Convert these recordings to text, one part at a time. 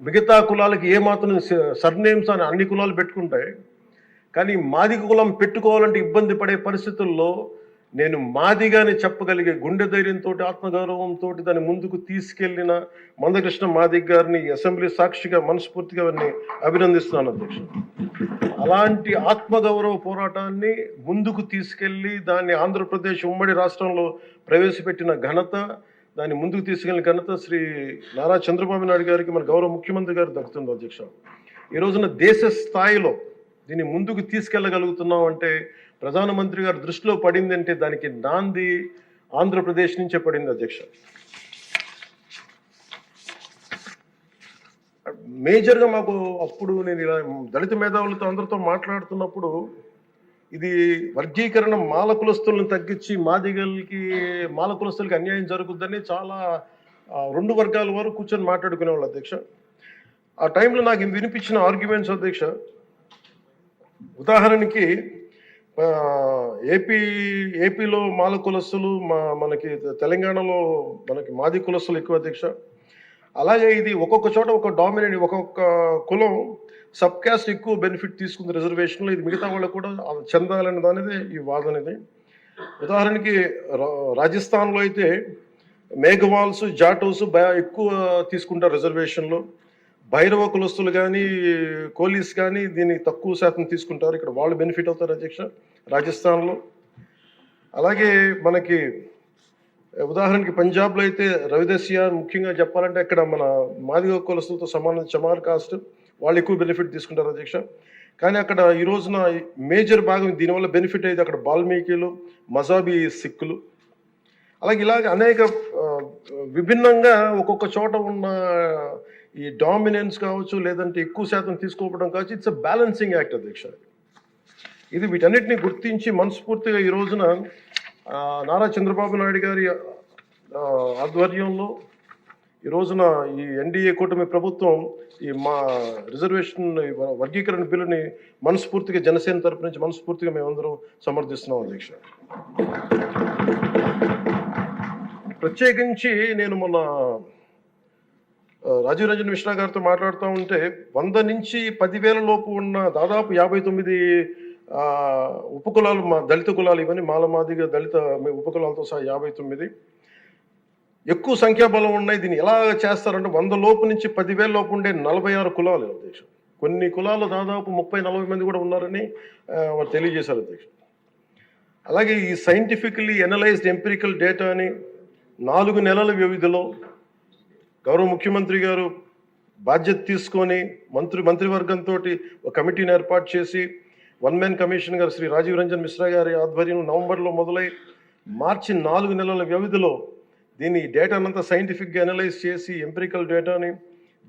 మిగతా కులాలకి ఏమాత్రం సర్నేమ్స్ అని అన్ని కులాలు పెట్టుకుంటాయి, కానీ మాదిగ కులం పెట్టుకోవాలంటే ఇబ్బంది పడే పరిస్థితుల్లో నేను మాదిగానే చెప్పగలిగే గుండె ధైర్యంతో, ఆత్మగౌరవంతో దాన్ని ముందుకు తీసుకెళ్లిన మందకృష్ణ మాదిగ్ గారిని అసెంబ్లీ సాక్షిగా మనస్ఫూర్తిగా అభినందిస్తున్నాను అధ్యక్ష. అలాంటి ఆత్మగౌరవ పోరాటాన్ని ముందుకు తీసుకెళ్లి దాన్ని ఆంధ్రప్రదేశ్ ఉమ్మడి రాష్ట్రంలో ప్రవేశపెట్టిన ఘనత, దాన్ని ముందుకు తీసుకెళ్లిన ఘనత శ్రీ నారా చంద్రబాబు నాయుడు గారికి, మన గౌరవ ముఖ్యమంత్రి గారు దక్కుతుంది అధ్యక్ష. ఈ రోజున దేశ స్థాయిలో దీన్ని ముందుకు తీసుకెళ్ళగలుగుతున్నాం అంటే ప్రధానమంత్రి గారు దృష్టిలో పడింది అంటే దానికి నాంది ఆంధ్రప్రదేశ్ నుంచే పడింది అధ్యక్ష. మేజర్గా మాకు అప్పుడు నేను ఇలా దళిత మేధావులతో అందరితో మాట్లాడుతున్నప్పుడు ఇది వర్గీకరణ మాల కులస్తులను తగ్గించి మాల కులస్తులకి అన్యాయం జరుగుద్దని చాలా 2 వర్గాల వారు కూర్చొని మాట్లాడుకునేవాళ్ళు అధ్యక్ష. ఆ టైంలో నాకు వినిపించిన ఆర్గ్యుమెంట్స్ అధ్యక్ష, ఉదాహరణకి ఏపీలో మాల కులస్తులు, మనకి తెలంగాణలో మనకి మాది కులస్తులు ఎక్కువ అధ్యక్ష. అలాగే ఇది ఒక్కొక్క చోట ఒక డామినేట్, ఒక్కొక్క కులం సబ్ క్యాస్ట్ ఎక్కువ బెనిఫిట్ తీసుకుంది రిజర్వేషన్లో, ఇది మిగతా వాళ్ళకు కూడా చెందాలనేది అనేది ఈ వాదనది. ఉదాహరణకి రాజస్థాన్లో అయితే మేఘవాల్స్, జాటోస్ ఎక్కువ తీసుకుంటారు రిజర్వేషన్లో. భైరవ కులస్తులు కానీ కోలీస్ కానీ దీన్ని తక్కువ శాతం తీసుకుంటారు, ఇక్కడ వాళ్ళు బెనిఫిట్ అవుతారు అధ్యక్ష రాజస్థాన్లో. అలాగే మనకి ఉదాహరణకి పంజాబ్లో అయితే రవిదస్య, ముఖ్యంగా చెప్పాలంటే అక్కడ మన మాదిగ కులస్తులతో సమాన చమార్ కాస్ట్, వాళ్ళు ఎక్కువ బెనిఫిట్ తీసుకుంటారు అధ్యక్ష. కానీ అక్కడ ఈ రోజున మేజర్ భాగం దీనివల్ల బెనిఫిట్ అయితే అక్కడ బాల్మీకిలు, మజాబీ సిక్కులు, అలాగే ఇలాగ అనేక విభిన్నంగా ఒక్కొక్క చోట ఉన్న ఈ డామినెన్స్ కావచ్చు, లేదంటే ఎక్కువ శాతం తీసుకోవడం కావచ్చు, ఇట్స్ అ బ్యాలెన్సింగ్ యాక్ట్ అధ్యక్ష. ఇది వీటన్నిటిని గుర్తించి మనస్ఫూర్తిగా ఈ రోజున నారా చంద్రబాబు నాయుడు గారి ఆధ్వర్యంలో ఈ రోజున ఈ ఎన్డీఏ కూటమి ప్రభుత్వం ఈ మా రిజర్వేషన్ వర్గీకరణ బిల్లుని మనస్ఫూర్తిగా జనసేన తరపు నుంచి మనస్ఫూర్తిగా మేమందరం సమర్థిస్తున్నాం అధ్యక్ష. ప్రత్యేకించి నేను మొన్న రాజీవ్ రంజన్ మిశ్రా గారితో మాట్లాడుతూ ఉంటే 100 నుంచి 10,000 లోపు ఉన్న దాదాపు 59 ఉపకులాలు, మా దళిత కులాలు, ఇవన్నీ మాలమాదిగా దళిత ఉపకులాలతో సహా 59 ఎక్కువ సంఖ్యాబలం ఉన్నాయి. దీన్ని ఎలా చేస్తారంటే 100 లోపు నుంచి 10,000 లోపు ఉండే 46 కులాలు అధ్యక్ష. కొన్ని కులాలు దాదాపు 30-40 మంది కూడా ఉన్నారని వారు తెలియజేశారు అధ్యక్ష. అలాగే ఈ సైంటిఫికలీ ఎనలైజ్డ్ ఎంపిరికల్ డేటాని 4 నెలల వ్యవధిలో గౌరవ ముఖ్యమంత్రి గారు బాధ్యత తీసుకొని మంత్రివర్గంతో ఒక కమిటీని ఏర్పాటు చేసి 1-man కమిషన్ గారు శ్రీ రాజీవ్ రంజన్ మిశ్రా గారి ఆధ్వర్యంలో నవంబర్లో మొదలై మార్చి 4 నెలల వ్యవధిలో దీన్ని డేటానంతా సైంటిఫిక్గా అనలైజ్ చేసి ఎంపిరికల్ డేటాని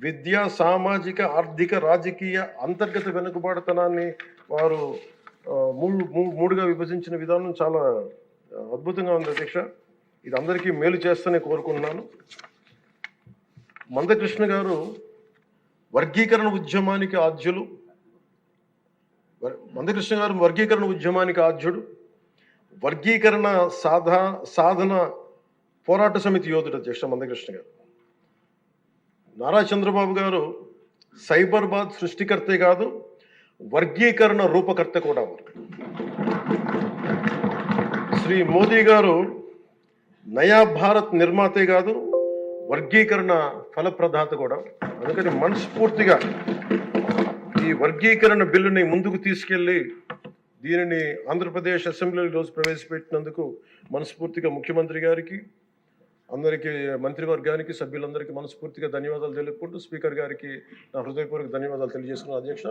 విద్యా, సామాజిక, ఆర్థిక, రాజకీయ, అంతర్గత వెనుకబాటుతనాన్ని వారు మూడుగా విభజించిన విధానం చాలా అద్భుతంగా ఉంది అధ్యక్ష. ఇది అందరికీ మేలు చేస్తూనే కోరుకుంటున్నాను. మందకృష్ణ గారు వర్గీకరణ ఉద్యమానికి ఆద్యులు. మందకృష్ణ గారు వర్గీకరణ ఉద్యమానికి ఆద్యుడు, వర్గీకరణ సాధన పోరాట సమితి యోధుడు అధ్యక్ష మందకృష్ణ గారు. నారా చంద్రబాబు గారు సైబరాబాద్ సృష్టికర్తే కాదు, వర్గీకరణ రూపకర్త కూడా. శ్రీ మోదీ గారు నయా భారత్ నిర్మాతే కాదు, వర్గీకరణ ఫలప్రదాత కూడా. అందుకని మనస్ఫూర్తిగా ఈ వర్గీకరణ బిల్లుని ముందుకు తీసుకెళ్ళి దీనిని ఆంధ్రప్రదేశ్ అసెంబ్లీలో ఈరోజు ప్రవేశపెట్టినందుకు మనస్ఫూర్తిగా ముఖ్యమంత్రి గారికి, అందరికీ, మంత్రివర్గానికి, సభ్యులందరికీ మనస్ఫూర్తిగా ధన్యవాదాలు తెలుపుకుంటూ స్పీకర్ గారికి నా హృదయపూర్వక ధన్యవాదాలు తెలియజేస్తున్నాను అధ్యక్ష.